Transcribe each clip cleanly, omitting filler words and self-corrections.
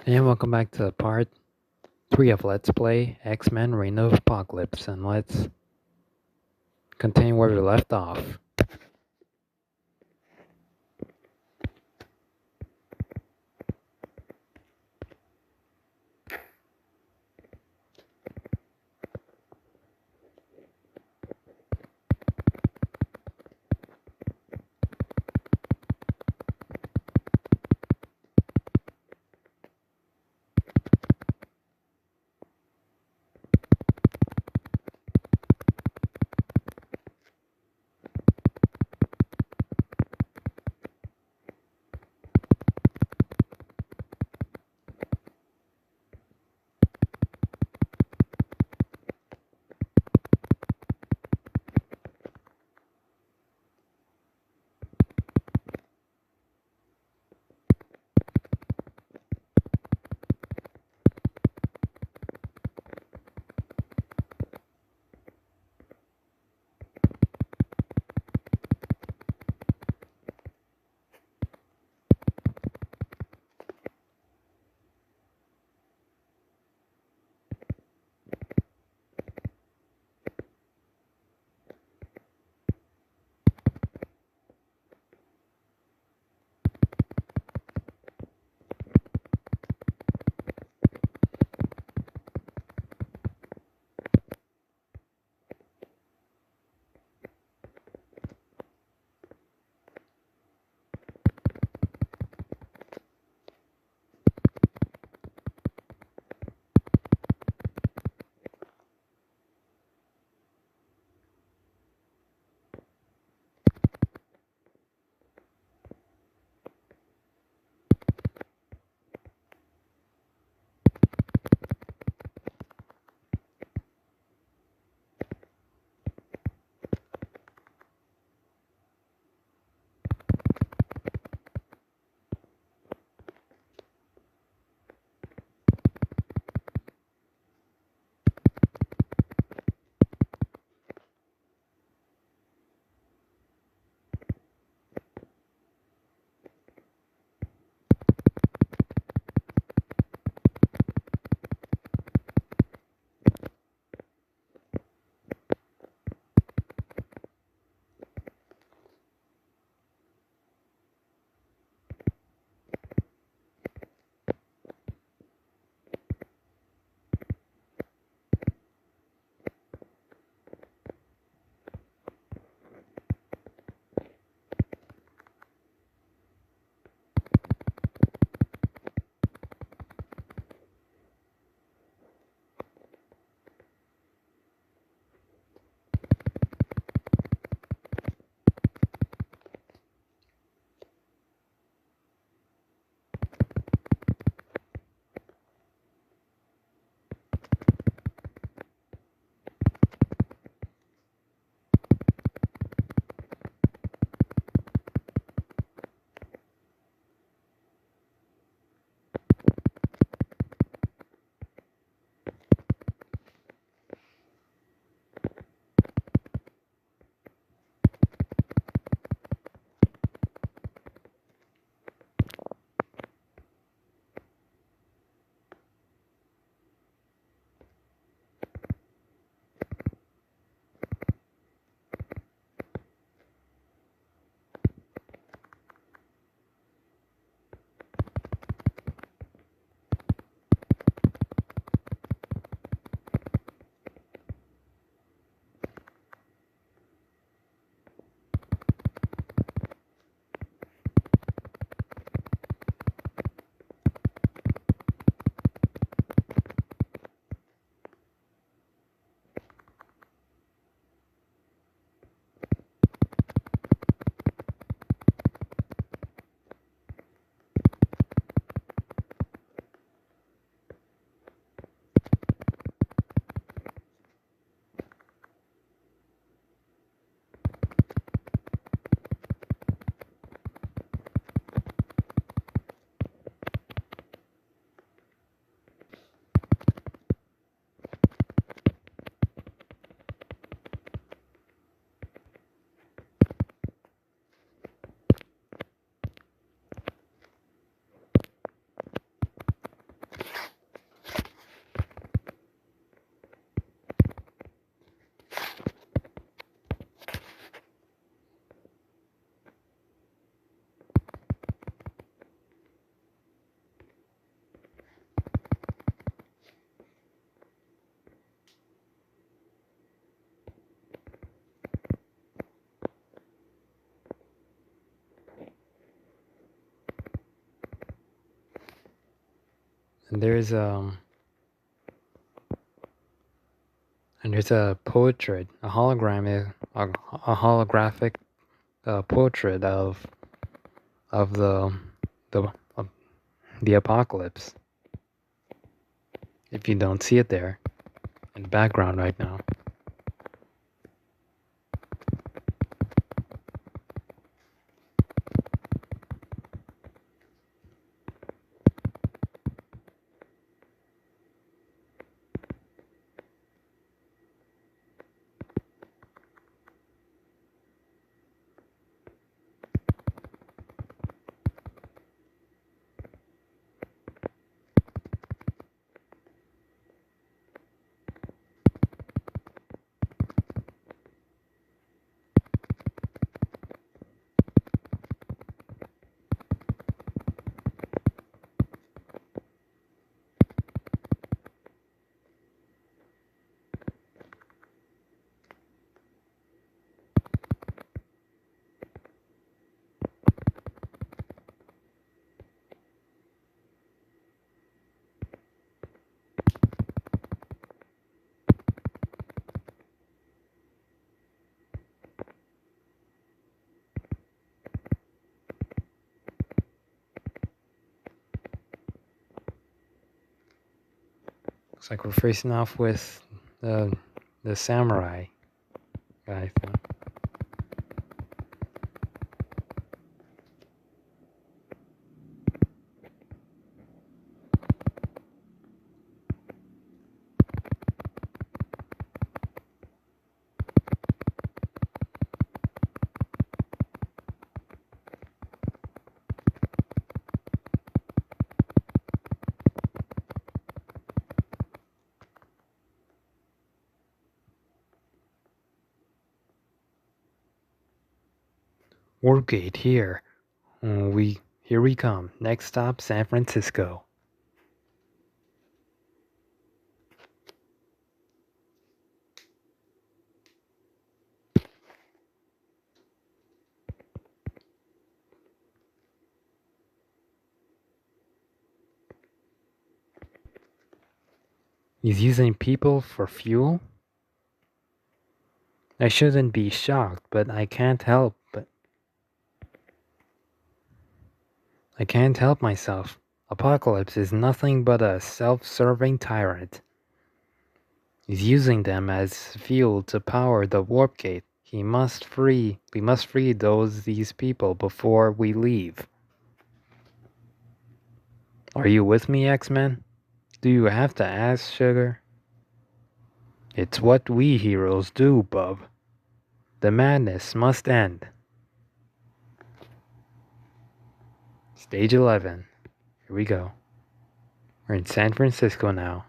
And welcome back to part 3 of Let's Play X-Men Reign of Apocalypse, and let's continue where we left off. And there's a portrait, a holographic portrait of the the of the apocalypse. If you don't see it there in the background right now. Looks like we're facing off with the samurai guy. Warpgate here. Here we come. Next stop, San Francisco. He's using people for fuel? I shouldn't be shocked, but I can't help myself. Apocalypse is nothing but a self-serving tyrant. He's using them as fuel to power the warp gate. We must free these people before we leave. Are you with me, X-Men? Do you have to ask, Sugar? It's what we heroes do, bub. The madness must end. Stage 11. Here we go. We're in San Francisco now.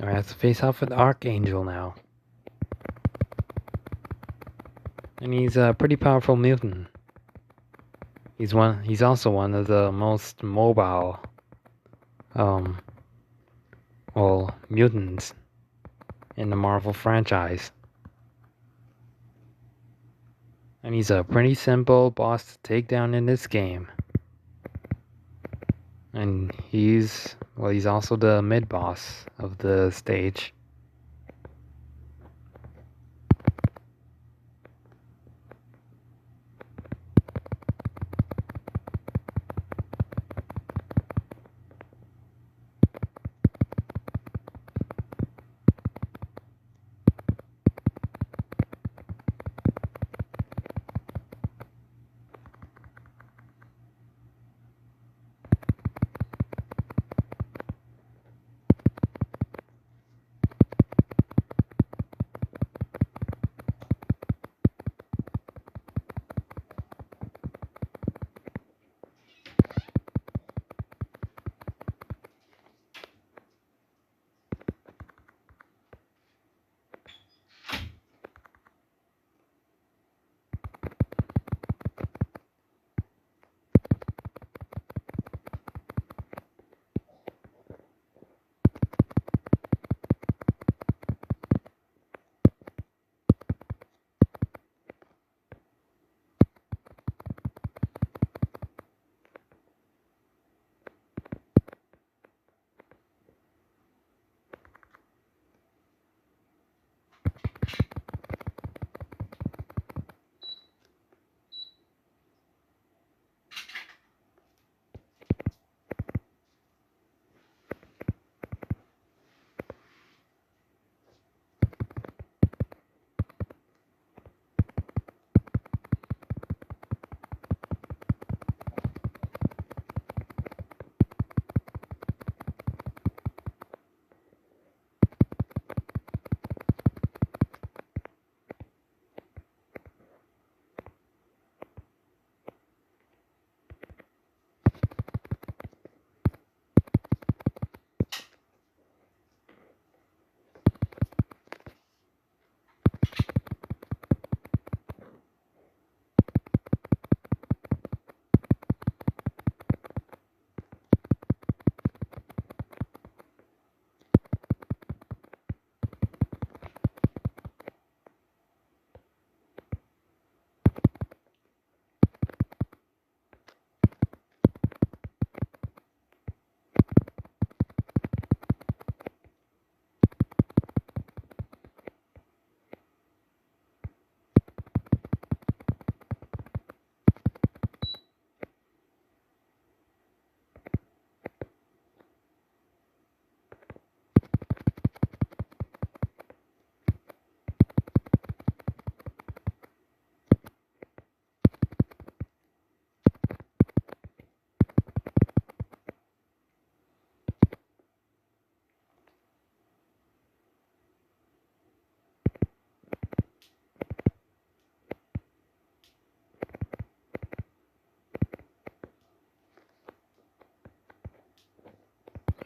I have to face off with Archangel now. And he's a pretty powerful mutant. He's also one of the most mobile well, mutants in the Marvel franchise. And he's a pretty simple boss to take down in this game. And he's also the mid-boss of the stage.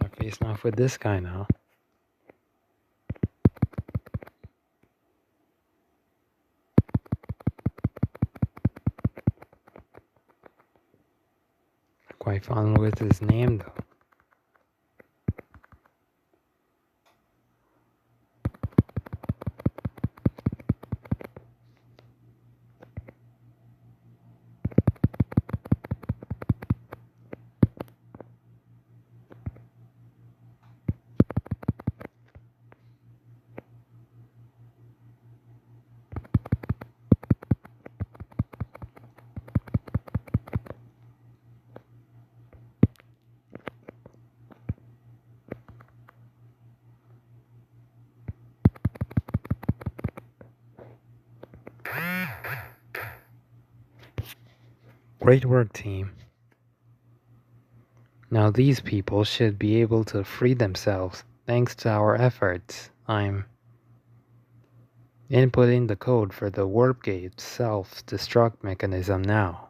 I'm facing off with this guy now. Quite fond with his name though. Great work, team. Now these people should be able to free themselves thanks to our efforts. I'm inputting the code for the warp gate self-destruct mechanism now.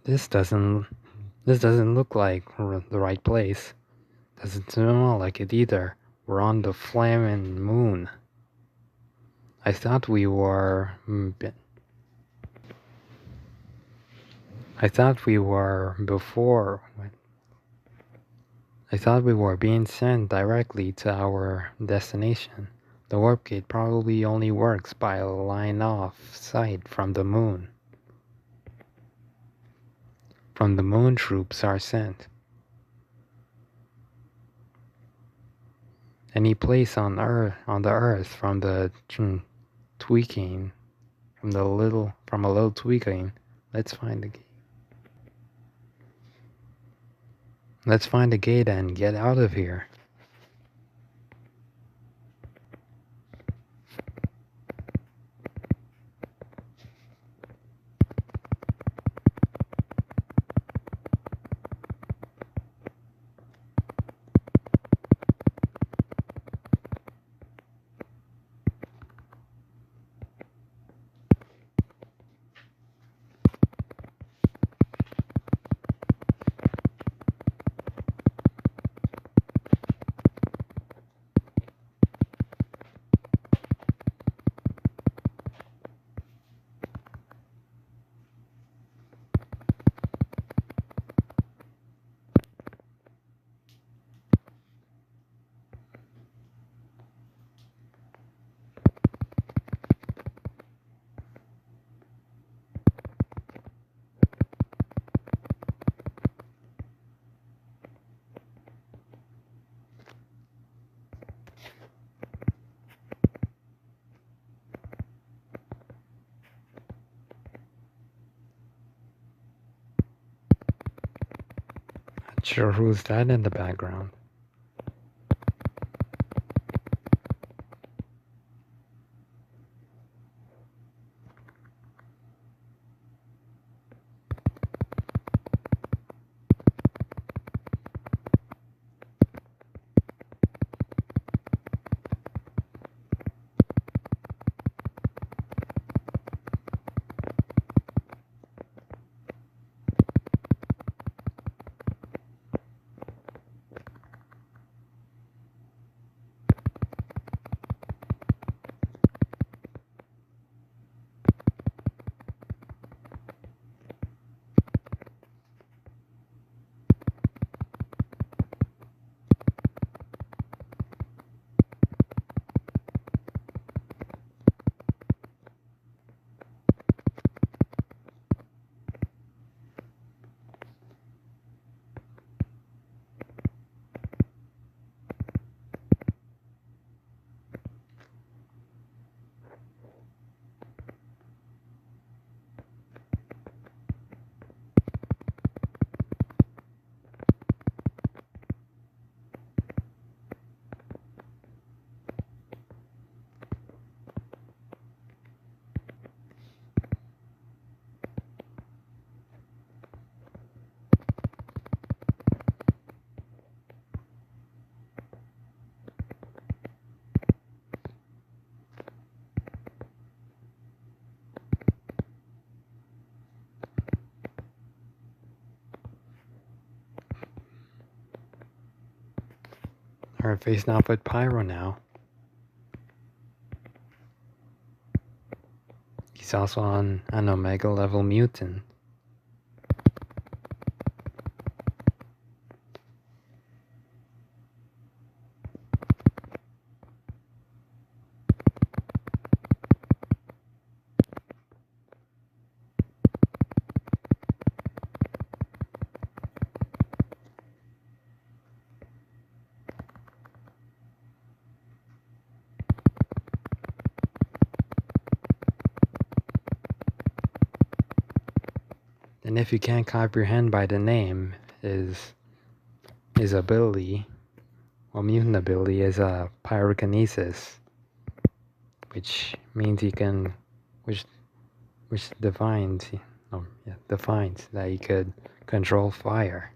This doesn't this doesn't look like the right place. Doesn't smell like it either. We're on the flaming moon. I thought we were I thought we were before I thought we were being sent directly to our destination. The warp gate probably only works by a line of sight from the moon. From the moon troops are sent. Any place on the earth from the tweaking, from a little tweaking. Let's find the gate. Let's find the gate and get out of here. Not sure who's that in the background. We're facing off with Pyro now. He's also on an Omega level mutant. And if you can't comprehend by the name, his ability, well, mutant ability is pyrokinesis, which means he can, which defines, defines that he could control fire.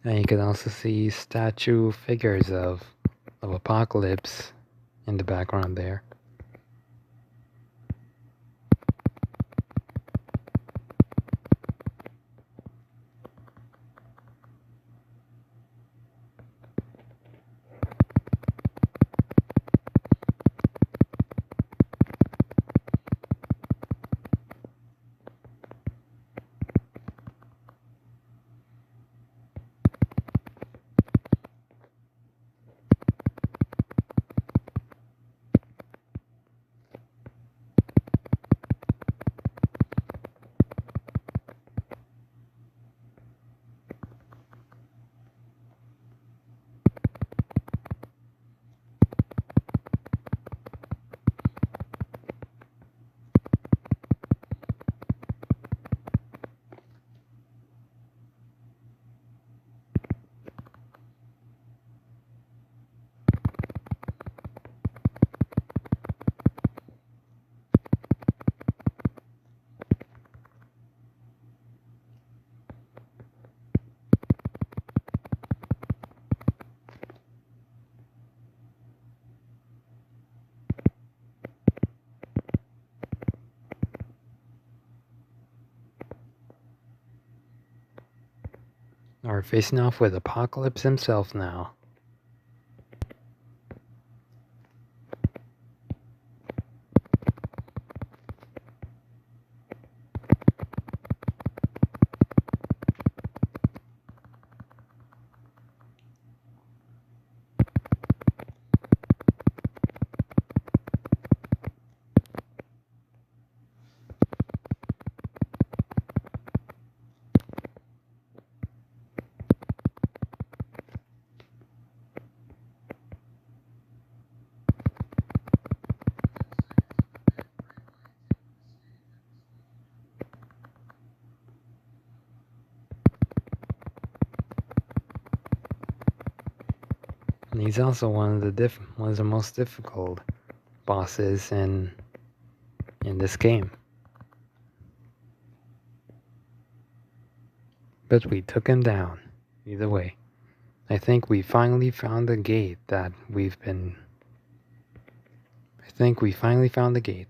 And you can also see statue figures of Apocalypse in the background there. We're facing off with Apocalypse himself now. And he's also one of the most difficult bosses in this game. But we took him down. Either way, I think we finally found the gate that we've been. I think we finally found the gate.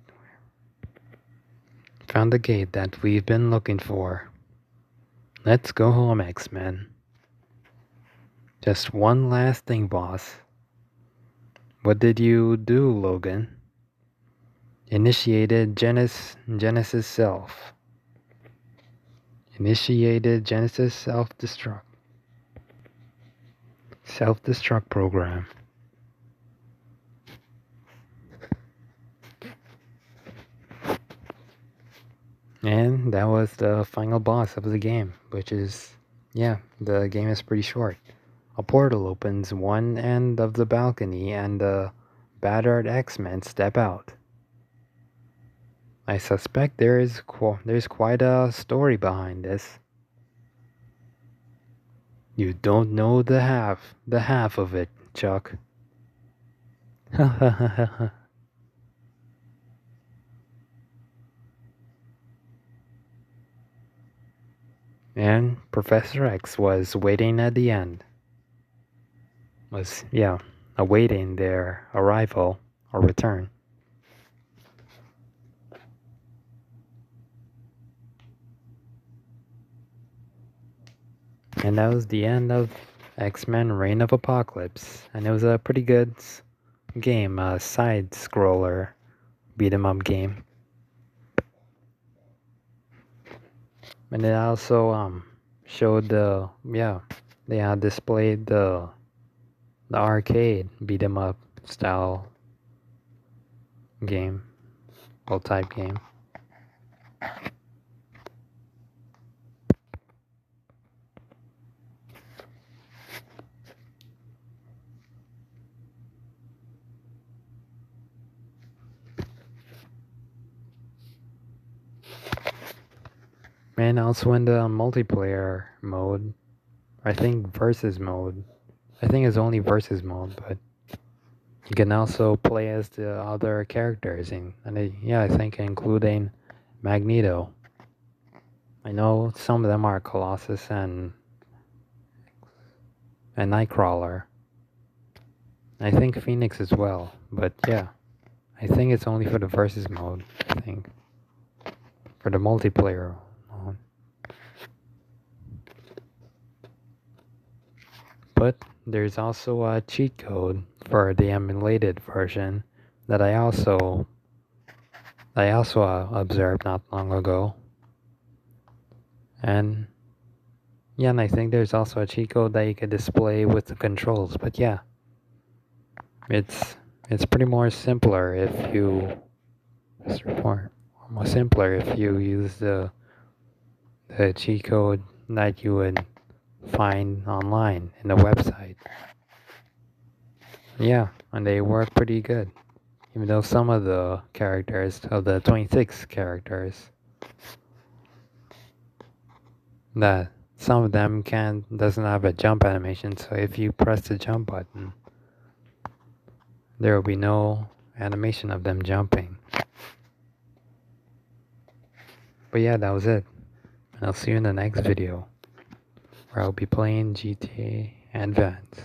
Found the gate that we've been looking for. Let's go home, X-Men. Just one last thing, boss. What did you do, Logan? Initiated Genesis Self. Initiated Genesis Self-Destruct. Self-Destruct program. And that was the final boss of the game, which is, yeah, the game is pretty short. A portal opens one end of the balcony and the battered X-Men step out. I suspect there's quite a story behind this. You don't know the half of it, Chuck. And Professor X was waiting at the end. Awaiting their arrival or return. And that was the end of X-Men Reign of Apocalypse. And it was a pretty good game, a side-scroller beat-em-up game. And it also showed they had displayed the arcade beat-em-up style game, or type game. And also in the multiplayer mode, I think versus mode. I think it's only versus mode, but you can also play as the other characters I think including Magneto. I know some of them are Colossus and and Nightcrawler. I think Phoenix as well, but yeah. I think it's only for the versus mode, I think. For the multiplayer mode. But there's also a cheat code for the emulated version that I also observed not long ago. And yeah, and I think there's also a cheat code that you could display with the controls. But yeah, it's pretty more simpler if you more simpler if you use the cheat code that you would find online in the website. Yeah, and they work pretty good. Even though some of the characters, of the 26 characters, that some of them doesn't have a jump animation, so if you press the jump button, there will be no animation of them jumping. But yeah, that was it. And I'll see you in the next video, where I'll be playing GTA Advance.